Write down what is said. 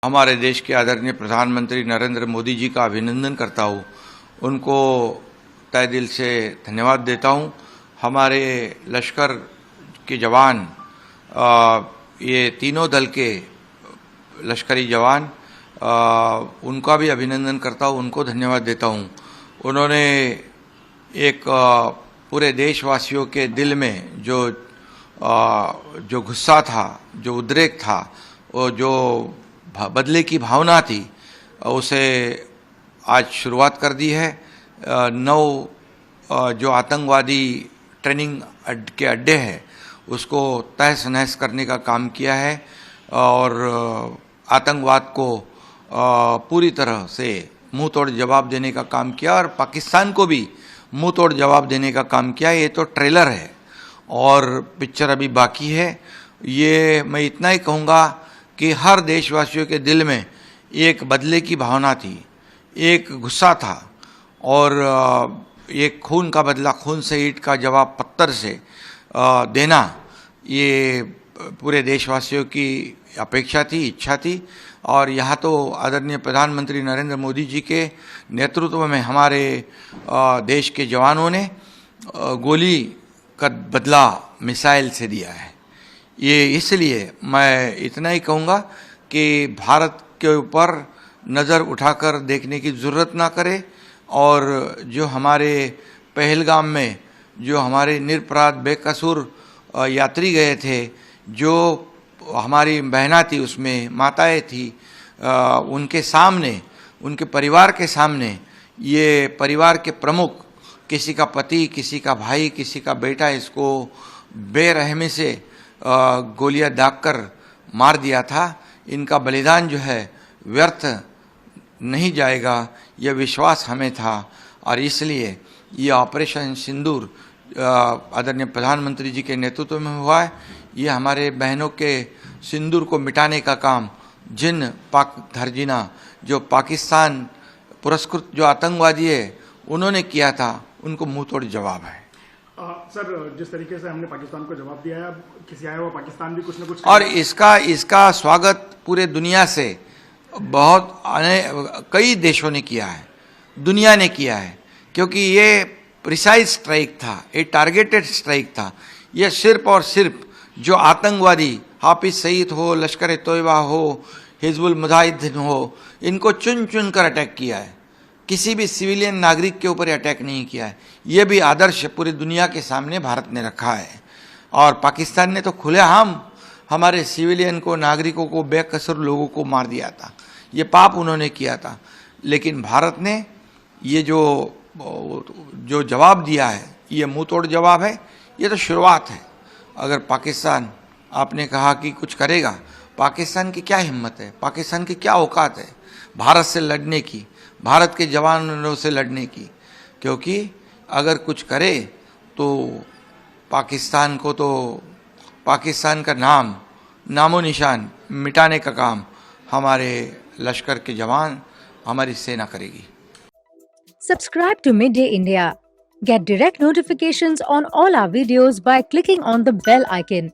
हमारे देश के आदरणीय प्रधानमंत्री नरेंद्र मोदी जी का अभिनंदन करता हूँ। उनको तहे दिल से धन्यवाद देता हूँ। हमारे लश्कर के जवान, ये तीनों दल के लश्करी जवान, उनका भी अभिनंदन करता हूँ, उनको धन्यवाद देता हूँ। उन्होंने एक पूरे देशवासियों के दिल में जो गुस्सा था, जो उद्रेक था, वो जो बदले की भावना थी, उसे आज शुरुआत कर दी है। 9 जो आतंकवादी ट्रेनिंग के अड्डे हैं उसको तहस नहस करने का काम किया है और आतंकवाद को पूरी तरह से मुंह तोड़ जवाब देने का काम किया और पाकिस्तान को भी मुंह तोड़ जवाब देने का काम किया। ये तो ट्रेलर है और पिक्चर अभी बाकी है। ये मैं इतना ही कहूँगा कि हर देशवासियों के दिल में एक बदले की भावना थी, एक गुस्सा था और एक खून का बदला खून से, ईंट का जवाब पत्थर से देना, ये पूरे देशवासियों की अपेक्षा थी, इच्छा थी। और यहाँ तो आदरणीय प्रधानमंत्री नरेंद्र मोदी जी के नेतृत्व में हमारे देश के जवानों ने गोली का बदला मिसाइल से दिया है। ये इसलिए मैं इतना ही कहूँगा कि भारत के ऊपर नज़र उठाकर देखने की ज़रूरत ना करे और जो हमारे पहलगाम में जो हमारे निरपराध बेकसूर यात्री गए थे, जो हमारी बहना थी, उसमें माताएं थी, उनके सामने, उनके परिवार के सामने, ये परिवार के प्रमुख, किसी का पति, किसी का भाई, किसी का बेटा, इसको बेरहमी से गोलियां दागकर मार दिया था। इनका बलिदान जो है व्यर्थ नहीं जाएगा, यह विश्वास हमें था और इसलिए ये ऑपरेशन सिंदूर आदरणीय प्रधानमंत्री जी के नेतृत्व में हुआ है। ये हमारे बहनों के सिंदूर को मिटाने का काम जिन पाक धरजीना, जो पाकिस्तान पुरस्कृत जो आतंकवादी है, उन्होंने किया था, उनको मुंह तोड़ जवाब है। सर, जिस तरीके से हमने पाकिस्तान को जवाब दिया है, अब किसी आया हुआ पाकिस्तान भी कुछ न कुछ, और इसका स्वागत पूरे दुनिया से कई देशों ने किया है, दुनिया ने किया है, क्योंकि ये प्रिसाइज स्ट्राइक था, ये टारगेटेड स्ट्राइक था। ये सिर्फ और सिर्फ जो आतंकवादी हाफिज सईद हो, लश्कर ए तोयबा हो, हिजबुल मुजाहिदीन हो, इनको चुन चुन कर अटैक किया है। किसी भी सिविलियन नागरिक के ऊपर अटैक नहीं किया है। ये भी आदर्श पूरी दुनिया के सामने भारत ने रखा है। और पाकिस्तान ने तो खुलेआम हमारे सिविलियन को, नागरिकों को, बेकसूर लोगों को मार दिया था। ये पाप उन्होंने किया था। लेकिन भारत ने ये जो जवाब दिया है, ये मुंह तोड़ जवाब है। ये तो शुरुआत है। अगर पाकिस्तान, आपने कहा कि कुछ करेगा, पाकिस्तान की क्या हिम्मत है, पाकिस्तान की क्या औकात है भारत से लड़ने की, भारत के जवानों से लड़ने की? क्योंकि अगर कुछ करे तो पाकिस्तान को, तो पाकिस्तान का नामो निशान मिटाने का काम हमारे लश्कर के जवान, हमारी सेना करेगी। Subscribe to Midday India. Get direct notifications on all our videos by clicking on the bell icon.